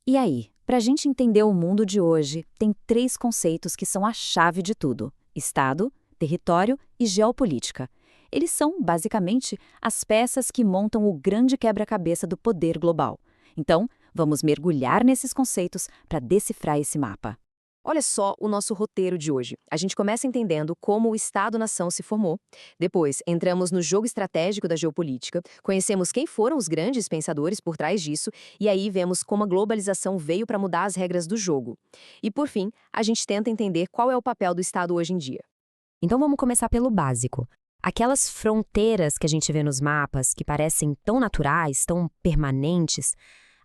E aí, para a gente entender o mundo de hoje, tem três conceitos que são a chave de tudo: Estado, território e geopolítica. Eles são, basicamente, as peças que montam o grande quebra-cabeça do poder global. Então, vamos mergulhar nesses conceitos para decifrar esse mapa. Olha só o nosso roteiro de hoje. A gente começa entendendo como o Estado-nação se formou. Depois, entramos no jogo estratégico da geopolítica, conhecemos quem foram os grandes pensadores por trás disso, e aí vemos como a globalização veio para mudar as regras do jogo. E por fim, a gente tenta entender qual é o papel do Estado hoje em dia. Então vamos começar pelo básico. Aquelas fronteiras que a gente vê nos mapas, que parecem tão naturais, tão permanentes,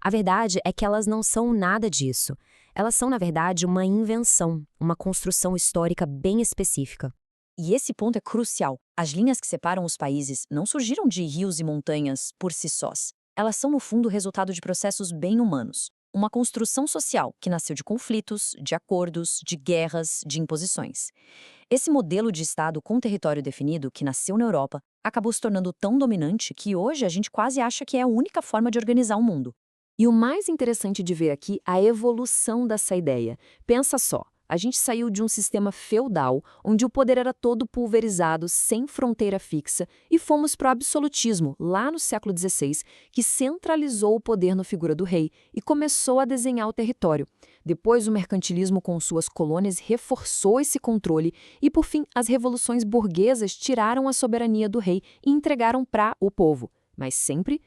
a verdade é que elas não são nada disso. Elas são, na verdade, uma invenção, uma construção histórica bem específica. E esse ponto é crucial. As linhas que separam os países não surgiram de rios e montanhas por si sós. Elas são, no fundo, o resultado de processos bem humanos. Uma construção social que nasceu de conflitos, de acordos, de guerras, de imposições. Esse modelo de Estado com território definido, que nasceu na Europa, acabou se tornando tão dominante que hoje a gente quase acha que é a única forma de organizar o mundo. E o mais interessante de ver aqui é a evolução dessa ideia. Pensa só, a gente saiu de um sistema feudal, onde o poder era todo pulverizado, sem fronteira fixa, e fomos para o absolutismo, lá no século XVI, que centralizou o poder na figura do rei e começou a desenhar o território. Depois, o mercantilismo com suas colônias reforçou esse controle e, por fim, as revoluções burguesas tiraram a soberania do rei e entregaram para o povo, mas sempre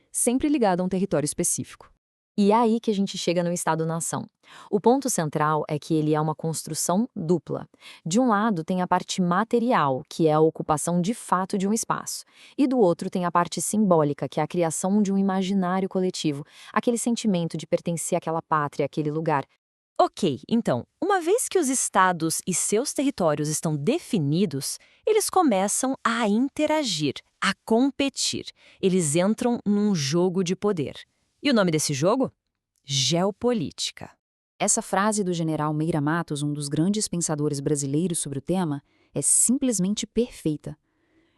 ligado a um território específico. E é aí que a gente chega no Estado-nação. O ponto central é que ele é uma construção dupla. De um lado tem a parte material, que é a ocupação de fato de um espaço. E do outro tem a parte simbólica, que é a criação de um imaginário coletivo, aquele sentimento de pertencer àquela pátria, àquele lugar. Ok, então, uma vez que os estados e seus territórios estão definidos, eles começam a interagir, a competir. Eles entram num jogo de poder. E o nome desse jogo? Geopolítica. Essa frase do general Meira Matos, um dos grandes pensadores brasileiros sobre o tema, é simplesmente perfeita.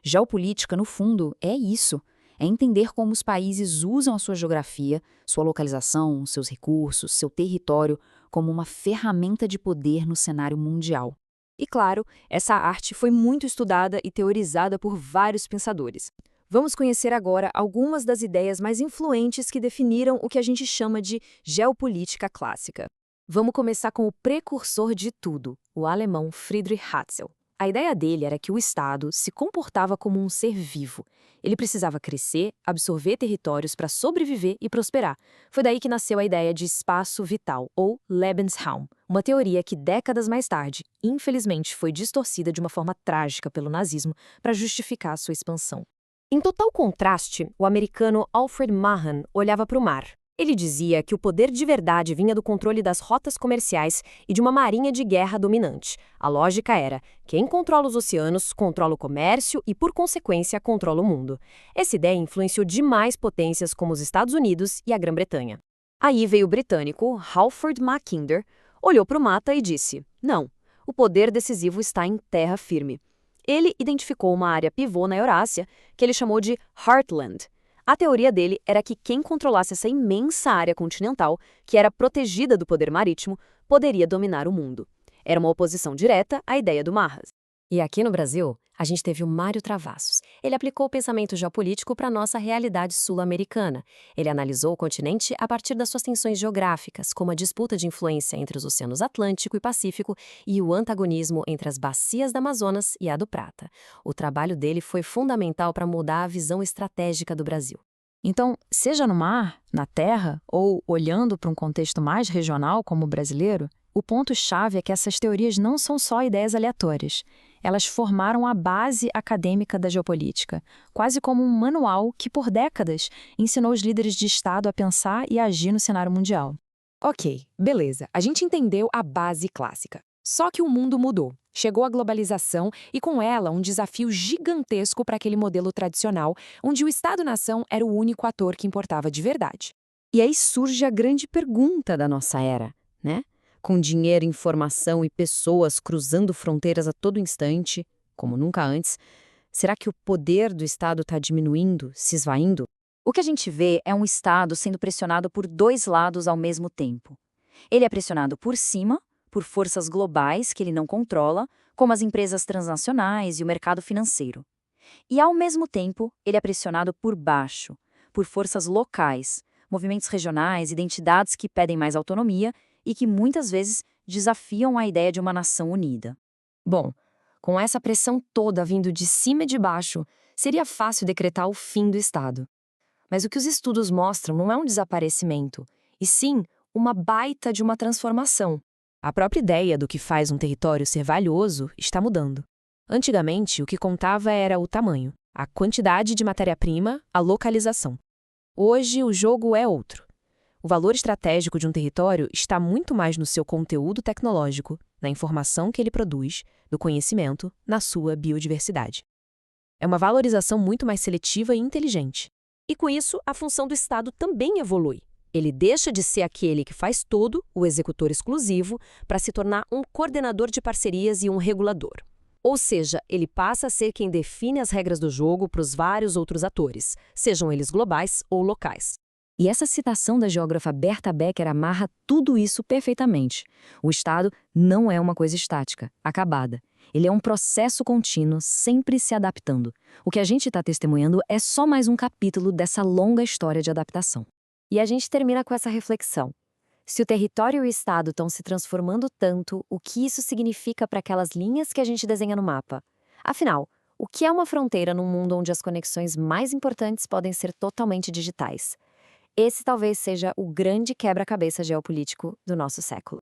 Geopolítica, no fundo, é isso. É entender como os países usam a sua geografia, sua localização, seus recursos, seu território, como uma ferramenta de poder no cenário mundial. E claro, essa arte foi muito estudada e teorizada por vários pensadores. Vamos conhecer agora algumas das ideias mais influentes que definiram o que a gente chama de geopolítica clássica. Vamos começar com o precursor de tudo, o alemão Friedrich Hatzel. A ideia dele era que o Estado se comportava como um ser vivo. Ele precisava crescer, absorver territórios para sobreviver e prosperar. Foi daí que nasceu a ideia de espaço vital, ou Lebensraum, uma teoria que décadas mais tarde, infelizmente, foi distorcida de uma forma trágica pelo nazismo para justificar sua expansão. Em total contraste, o americano Alfred Mahan olhava para o mar. Ele dizia que o poder de verdade vinha do controle das rotas comerciais e de uma marinha de guerra dominante. A lógica era: quem controla os oceanos, controla o comércio e, por consequência, controla o mundo. Essa ideia influenciou demais potências como os Estados Unidos e a Grã-Bretanha. Aí veio o britânico Halford Mackinder, olhou para o mapa e disse: não, o poder decisivo está em terra firme. Ele identificou uma área pivô na Eurásia, que ele chamou de Heartland. A teoria dele era que quem controlasse essa imensa área continental, que era protegida do poder marítimo, poderia dominar o mundo. Era uma oposição direta à ideia do Marras. E aqui no Brasil, a gente teve o Mário Travassos. Ele aplicou o pensamento geopolítico para a nossa realidade sul-americana. Ele analisou o continente a partir das suas tensões geográficas, como a disputa de influência entre os oceanos Atlântico e Pacífico e o antagonismo entre as bacias da Amazonas e a do Prata. O trabalho dele foi fundamental para mudar a visão estratégica do Brasil. Então, seja no mar, na terra ou olhando para um contexto mais regional como o brasileiro, o ponto-chave é que essas teorias não são só ideias aleatórias. Elas formaram a base acadêmica da geopolítica, quase como um manual que, por décadas, ensinou os líderes de Estado a pensar e agir no cenário mundial. Ok, beleza. A gente entendeu a base clássica. Só que o mundo mudou. Chegou a globalização e, com ela, um desafio gigantesco para aquele modelo tradicional, onde o Estado-nação era o único ator que importava de verdade. E aí surge a grande pergunta da nossa era, né? Com dinheiro, informação e pessoas cruzando fronteiras a todo instante, como nunca antes, será que o poder do Estado está diminuindo, se esvaindo? O que a gente vê é um Estado sendo pressionado por dois lados ao mesmo tempo. Ele é pressionado por cima, por forças globais que ele não controla, como as empresas transnacionais e o mercado financeiro. E, ao mesmo tempo, ele é pressionado por baixo, por forças locais, movimentos regionais, identidades que pedem mais autonomia e que muitas vezes desafiam a ideia de uma nação unida. Bom, com essa pressão toda vindo de cima e de baixo, seria fácil decretar o fim do Estado. Mas o que os estudos mostram não é um desaparecimento, e sim uma baita de uma transformação. A própria ideia do que faz um território ser valioso está mudando. Antigamente, o que contava era o tamanho, a quantidade de matéria-prima, a localização. Hoje, o jogo é outro. O valor estratégico de um território está muito mais no seu conteúdo tecnológico, na informação que ele produz, no conhecimento, na sua biodiversidade. É uma valorização muito mais seletiva e inteligente. E com isso, a função do Estado também evolui. Ele deixa de ser aquele que faz tudo, o executor exclusivo, para se tornar um coordenador de parcerias e um regulador. Ou seja, ele passa a ser quem define as regras do jogo para os vários outros atores, sejam eles globais ou locais. E essa citação da geógrafa Berta Becker amarra tudo isso perfeitamente. O Estado não é uma coisa estática, acabada. Ele é um processo contínuo, sempre se adaptando. O que a gente está testemunhando é só mais um capítulo dessa longa história de adaptação. E a gente termina com essa reflexão. Se o território e o Estado estão se transformando tanto, o que isso significa para aquelas linhas que a gente desenha no mapa? Afinal, o que é uma fronteira num mundo onde as conexões mais importantes podem ser totalmente digitais? Esse talvez seja o grande quebra-cabeça geopolítico do nosso século.